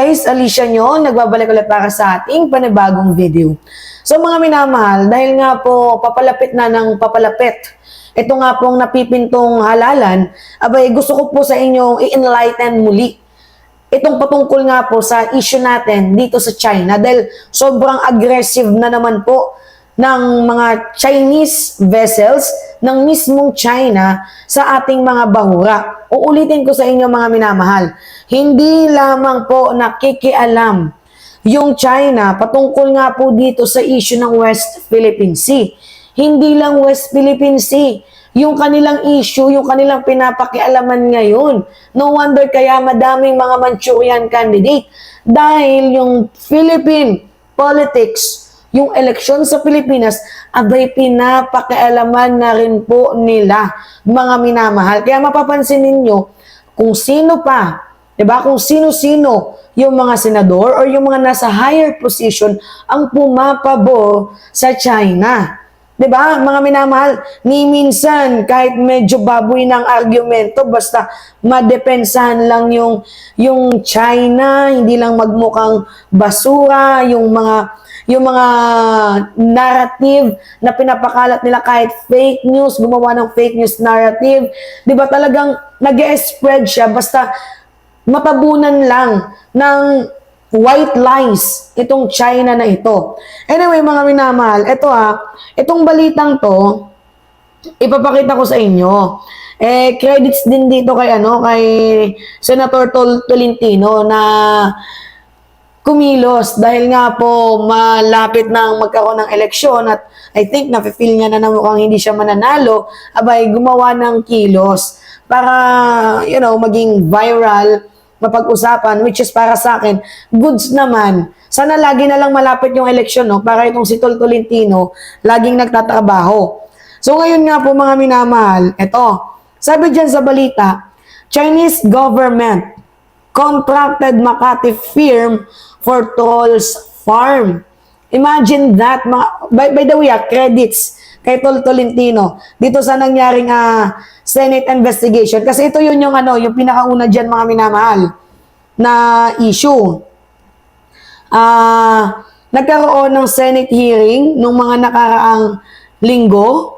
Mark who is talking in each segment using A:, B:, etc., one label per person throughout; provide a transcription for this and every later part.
A: guys, Alicia nyo, nagbabalik ulit para sa ating panibagong video. So mga minamahal, dahil nga po papalapit na ng papalapit, ito nga pong napipintong halalan, abay gusto ko po sa inyong i-enlighten muli. Itong patungkol nga po sa issue natin dito sa China dahil sobrang aggressive na naman po ng mga Chinese vessels ng mismong China sa ating mga bahura. Uulitin ko sa inyo mga minamahal, hindi lamang po nakikialam yung China patungkol nga po dito sa issue ng West Philippine Sea. Hindi lang West Philippine Sea, yung kanilang issue, yung kanilang pinapakialaman ngayon. No wonder kaya madaming mga Manchurian candidate dahil yung Philippine politics, yung eleksyon sa Pilipinas, abay pinapakialaman na rin po nila, mga minamahal. Kaya mapapansin ninyo kung sino pa, diba? Kung sino-sino yung mga senador or yung mga nasa higher position ang pumapabor sa China. Diba, mga minamahal, ni minsan kahit medyo baboy ng argumento, basta madepensahan lang yung China, hindi lang magmukhang basura, yung mga narrative na pinapakalat nila kahit fake news, gumawa ng fake news narrative. Diba talagang nag-spread siya basta matabunan lang ng white lies itong China na ito. Anyway, mga minamahal, itong balitang to, ipapakita ko sa inyo. Credits din dito kay Senator Tolentino na kumilos dahil nga po malapit nang magkaroon ng eleksyon at I think nafe-feel niya na mukhang hindi siya mananalo, abay gumawa ng kilos para maging viral, mapag-usapan, which is para sa akin goods naman. Sana lagi na lang malapit yung eleksyon, no, para itong si Tolentino laging nagtatrabaho. So ngayon nga po mga minamahal, sabi dyan sa balita, Chinese government contracted Makati firm for Tol's farm. Imagine that, by the way, credits kay Tolentino dito sa nangyaring Senate investigation. Kasi ito yung pinakauna dyan mga minamahal na issue. Nagkaroon ng Senate hearing nung mga nakaraang linggo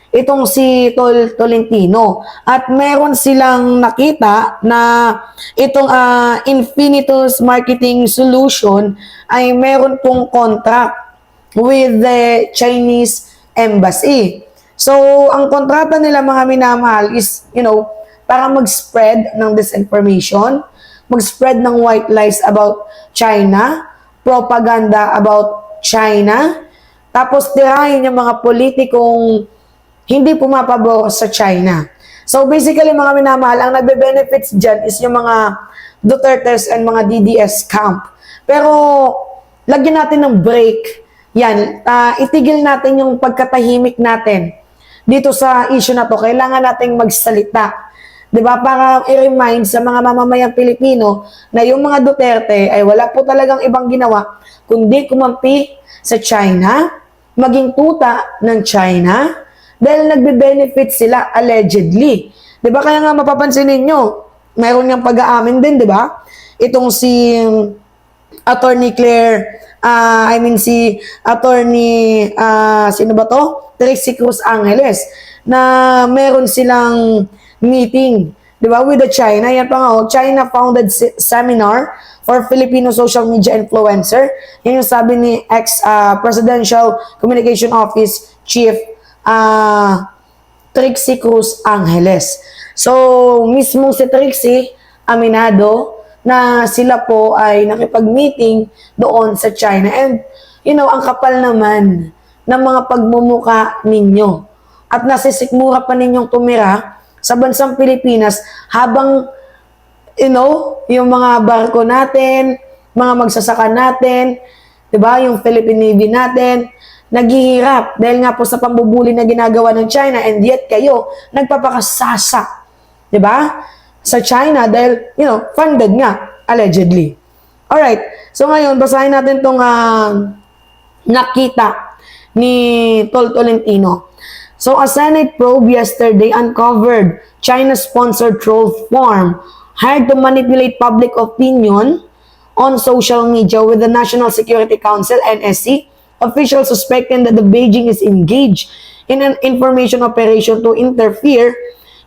A: itong si Tolentino at meron silang nakita na itong Infinitus Marketing Solution ay meron pong contract with the Chinese Embassy. So, ang kontrata nila mga minamahal is, para mag-spread ng disinformation, mag-spread ng white lies about China, propaganda about China, tapos tirahin yung mga politikong hindi pumapabor sa China. So, basically mga minamahal, ang nagbe-benefits dyan is yung mga Dutertes and mga DDS camp. Pero, lagyan natin ng break. Yan, itigil natin yung pagkatahimik natin dito sa issue na to. Kailangan nating magsalita. Diba? Para i-remind sa mga mamamayang Pilipino na yung mga Duterte ay wala po talagang ibang ginawa kundi kumampi sa China, maging tuta ng China, dahil nagbe-benefit sila allegedly. Diba? Kaya nga mapapansin ninyo, mayroon niyang pag-aamin din, diba? Itong si Attorney Claire, si Attorney, sino ba to? Trixie Cruz Angeles, na meron silang meeting, di ba, with the China. Yan pa nga, China-founded seminar for Filipino social media influencer. Yan yung sabi ni ex-Presidential Communication Office Chief Trixie Cruz Angeles. So, mismo si Trixie, aminado, na sila po ay nakipag-meeting doon sa China. And, ang kapal naman ng mga pagmumuka ninyo. At nasisikmura pa ninyong tumira sa bansang Pilipinas habang, yung mga barko natin, mga magsasaka natin, diba, yung Philippine Navy natin, naghihirap dahil nga po sa pambubuli na ginagawa ng China, and yet kayo, nagpapakasasa, diba, sa China dahil, funded nga, allegedly. Alright, so ngayon, basahin natin itong nakita ni Tolentino. So, a Senate probe yesterday uncovered China-sponsored troll farm hired to manipulate public opinion on social media with the National Security Council, NSC, officials suspecting that the Beijing is engaged in an information operation to interfere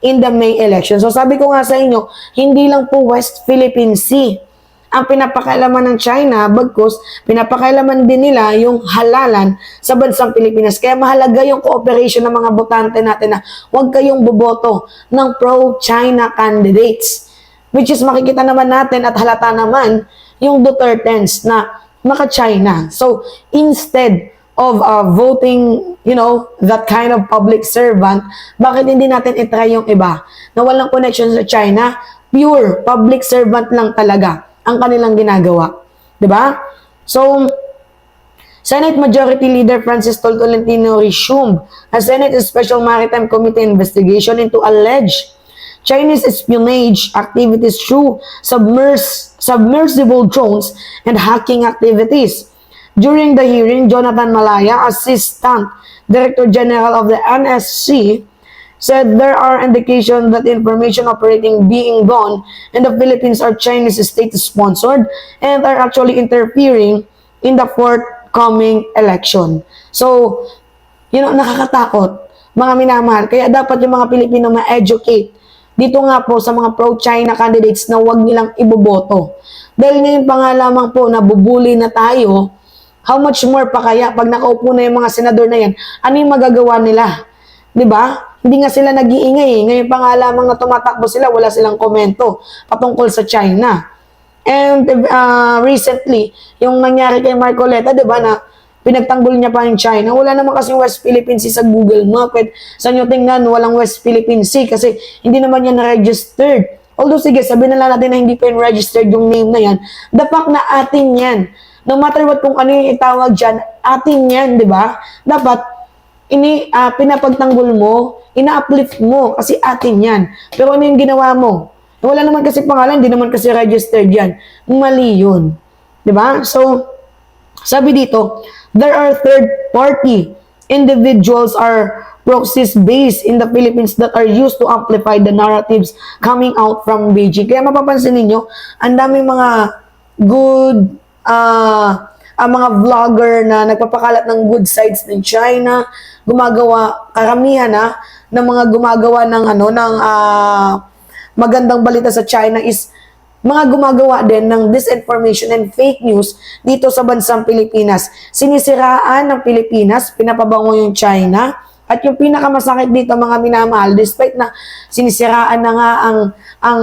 A: in the May election. So sabi ko nga sa inyo, hindi lang po West Philippine Sea ang pinapakailaman ng China, bagkus pinapakailaman din nila yung halalan sa bansang Pilipinas. Kaya mahalaga yung cooperation ng mga botante natin na huwag kayong boboto ng pro-China candidates. Which is makikita naman natin at halata naman yung Dutertens na maka-China. So instead of voting, that kind of public servant, bakit hindi natin itry yung iba na walang connection sa China, pure public servant lang talaga ang kanilang ginagawa. Diba? So, Senate Majority Leader Francis Tolentino resumed a Senate Special Maritime Committee investigation into alleged Chinese espionage activities through submersible drones and hacking activities. During the hearing, Jonathan Malaya, Assistant Director General of the NSC, said there are indications that information operating being done in the Philippines are Chinese state-sponsored and are actually interfering in the forthcoming election. So, nakakatakot, mga minamahal. Kaya dapat yung mga Pilipino ma-educate dito nga po sa mga pro-China candidates na huwag nilang iboboto. Dahil ngayon pa nga lamang po nabubuli na tayo, how much more pa kaya pag nakaupo na yung mga senador na yan, ano yung magagawa nila? Diba? Hindi nga sila nag-iingay. Ngayon pa nga lamang na tumatakbo sila, wala silang komento patungkol sa China. And recently, yung nangyari kay Marcoleta, diba, na pinagtanggol niya pa yung China, wala naman kasing West Philippine Sea sa Google Map. Sa nyo tingnan, walang West Philippine Sea kasi hindi naman yan registered. Although sige, sabihin na lang natin na hindi pa yung registered yung name na yan. The fact na atin yan. No matter what kung ano yung itawag dyan, atin yan, diba? Dapat, pinapagtanggol mo, ina-uplift mo kasi atin yan. Pero ano yung ginawa mo? Wala naman kasi pangalan, hindi naman kasi registered yan. Mali yun. Diba? So, sabi dito, there are third-party individuals or proxies based in the Philippines that are used to amplify the narratives coming out from Beijing. Kaya mapapansin ninyo, ang daming mga good, ang mga vlogger na nagpapakalat ng good sides ng China, gumagawa, karamihan ng mga gumagawa ng magandang balita sa China is mga gumagawa din ng disinformation and fake news dito sa bansang Pilipinas. Sinisiraan ng Pilipinas, pinapabango yung China, at yung pinakamasakit dito mga minamahal, despite na sinisiraan na nga ang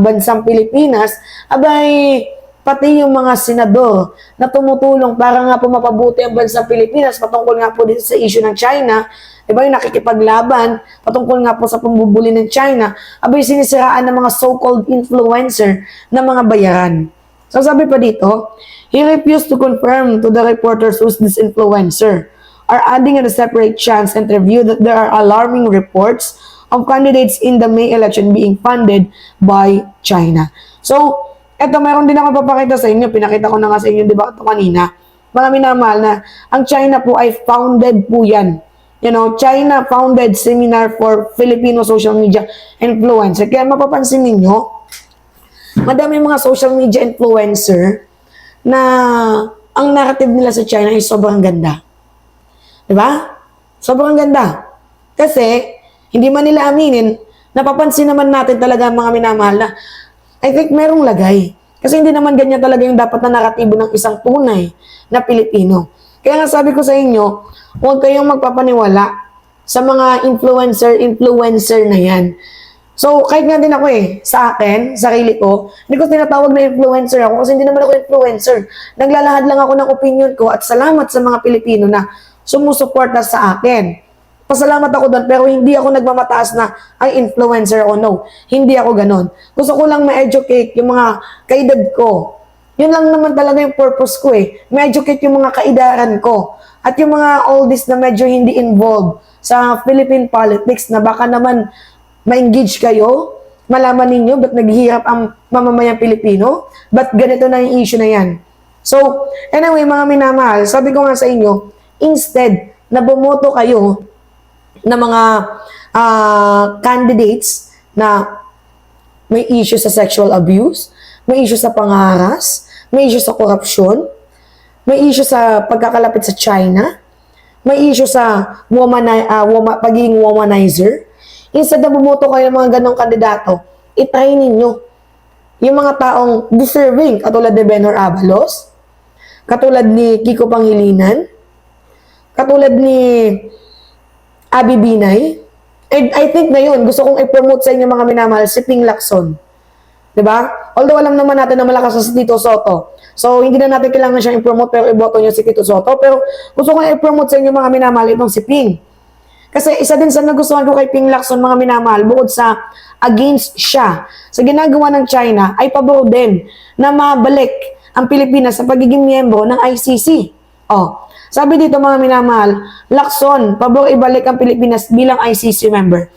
A: bansang Pilipinas, abay, pati yung mga senador na tumutulong para nga po mapabuti ang bansang Pilipinas patungkol nga po dito sa issue ng China, diba yung nakikipaglaban patungkol nga po sa pambubuli ng China, abay sinisiraan ng mga so-called influencer na mga bayaran. So sabi pa dito, he refused to confirm to the reporters who's this influencer, are adding in a separate chance interview that there are alarming reports of candidates in the May election being funded by China. So, eto, mayroon din ako papakita sa inyo. Pinakita ko na nga sa inyo, di ba, ito kanina. Mga minamahal na, ang China po ay founded po yan. China founded seminar for Filipino social media influencer. Kaya mapapansin ninyo, madami mga social media influencer na ang narrative nila sa China ay sobrang ganda. Di ba? Sobrang ganda. Kasi, hindi man nila aminin, napapansin naman natin talaga mga minamahal na I think merong lagay. Kasi hindi naman ganyan talaga yung dapat na naratibo ng isang tunay na Pilipino. Kaya nga sabi ko sa inyo, huwag kayong magpapaniwala sa mga influencer na yan. So, kahit nga din ako sa akin, sarili ko, hindi ko tinatawag na influencer ako kasi hindi naman ako influencer. Naglalahad lang ako ng opinion ko at salamat sa mga Pilipino na sumusuporta sa akin. Pasalamat ako doon, pero hindi ako nagmamataas na ay influencer o no. Hindi ako ganon. Gusto ko lang ma-educate yung mga kaedad ko. Yun lang naman talaga yung purpose ko Ma-educate yung mga kaedaran ko. At yung mga oldies na medyo hindi involved sa Philippine politics na baka naman ma-engage kayo, malaman ninyo ba't naghihirap ang mamamayang Pilipino, ba't ganito na yung issue na yan. So, anyway mga minamahal, sabi ko nga sa inyo, instead na bumoto kayo na mga candidates na may issue sa sexual abuse, may issue sa pangaras, may issue sa korupsyon, may issue sa pagkakalapit sa China, may issue sa pagiging womanizer. Instead na bumoto kayo ng mga ganong kandidato, itry ninyo yung mga taong deserving, katulad ni Benhur Abalos, katulad ni Kiko Pangilinan, katulad ni Abby Binay. And I think ngayon, gusto kong i-promote sa inyo mga minamahal, si Ping Lacson. Diba? Although alam naman natin na malakas si Tito Soto. So, hindi na natin kailangan siyang i-promote pero iboto niyo si Tito Soto. Pero gusto ko i-promote sa inyo mga minamahal itong si Ping. Kasi isa din sa nagustuhan ko kay Ping Lacson mga minamahal, bukod sa against siya sa ginagawa ng China, ay pabor din na mabalik ang Pilipinas sa pagiging miyembro ng ICC. Oh, sabi dito mga minamahal, Lacson, pabor ibalik ang Pilipinas bilang ICC member.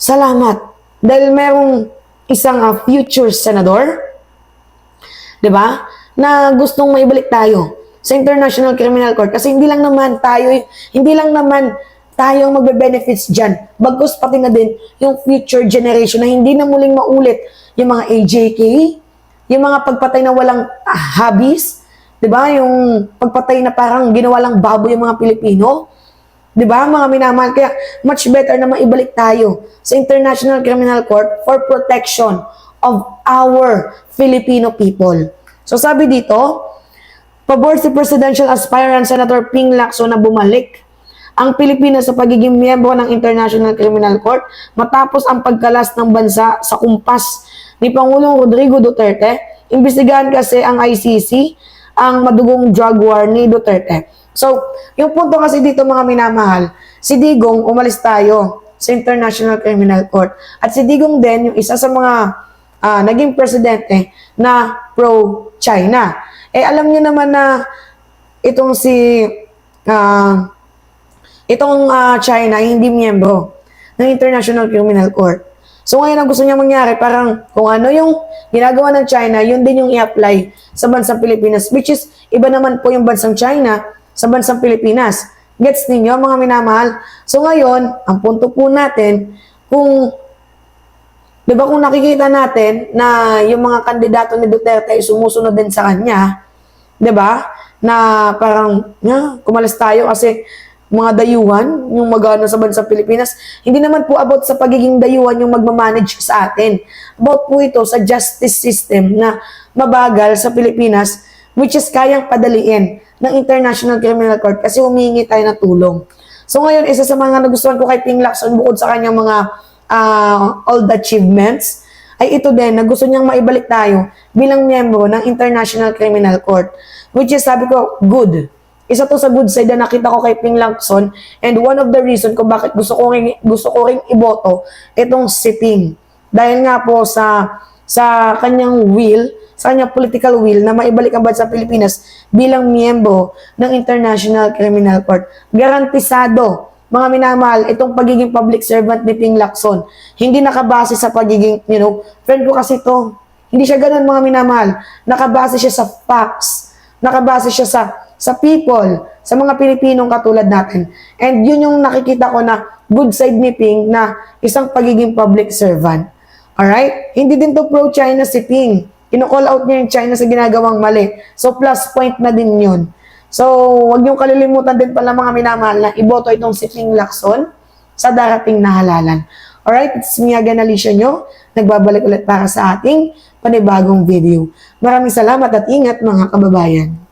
A: Salamat. Dahil merong isang future senador, 'di ba? Na gustong maibalik tayo sa International Criminal Court kasi hindi lang naman tayo ang magbe-benefits diyan. Bagkus pati na din yung future generation na hindi na muling maulit yung mga AJK, yung mga pagpatay na walang hobbies, 'di ba? Yung pagpatay na parang ginawa lang baboy yung mga Pilipino. 'Di ba, mga minamahal? Kaya much better na maibalik tayo sa International Criminal Court for protection of our Filipino people. So sabi dito, pabor si Presidential Aspirant Senator Ping Lacson na bumalik ang Pilipinas sa pagiging miyembro ng International Criminal Court matapos ang pagkalas ng bansa sa kumpas ni Pangulong Rodrigo Duterte. Imbestigahan kasi ang ICC ang madugong drug war ni Duterte. So, yung punto kasi dito mga minamahal, si Digong umalis tayo sa International Criminal Court. At si Digong din, yung isa sa mga naging presidente na pro-China. Eh, alam niyo naman na itong China hindi miyembro ng International Criminal Court. So, ngayon ang gusto niya mangyari, parang kung ano yung ginagawa ng China, yun din yung i-apply sa bansang Pilipinas, which is iba naman po yung bansang China sa bansang Pilipinas. Gets ninyo, mga minamahal? So ngayon, ang punto po natin, kung nakikita natin na yung mga kandidato ni Duterte ay sumusunod din sa kanya, 'di ba? Na parang, kumalas tayo kasi mga dayuhan, yung magana sa bansang Pilipinas, hindi naman po about sa pagiging dayuhan yung magmamanage sa atin. About po ito sa justice system na mabagal sa Pilipinas, which is kayang padaliin ng International Criminal Court kasi humingi tayo ng tulong. So ngayon, isa sa mga nagustuhan ko kay Ping Lacson bukod sa kanyang mga old achievements, ay ito din na gusto niyang maibalik tayo bilang miyembro ng International Criminal Court. Which is, sabi ko, good. Isa to sa good side na nakita ko kay Ping Lacson and one of the reason kung bakit gusto ko ring iboto itong si Ping. Dahil nga po sa kanyang will, sa kanyang political will na maibalik ang bansa Pilipinas bilang miyembro ng International Criminal Court. Garantisado, mga minamahal, itong pagiging public servant ni Ping Lacson. Hindi nakabase sa pagiging, friend ko kasi to. Hindi siya ganun, mga minamahal. Nakabase siya sa facts. Nakabase siya sa people, sa mga Pilipinong katulad natin. And yun yung nakikita ko na good side ni Ping na isang pagiging public servant. Alright? Hindi din to pro-China si Ping. Ino-call out niya yung China sa ginagawang mali. So, plus point na din yun. So, huwag niyong kalilimutan din pala mga minamahal na iboto itong si Ping Lacson sa darating na halalan. Alright? It's me again, Alicia nyo. Nagbabalik ulit para sa ating panibagong video. Maraming salamat at ingat mga kababayan.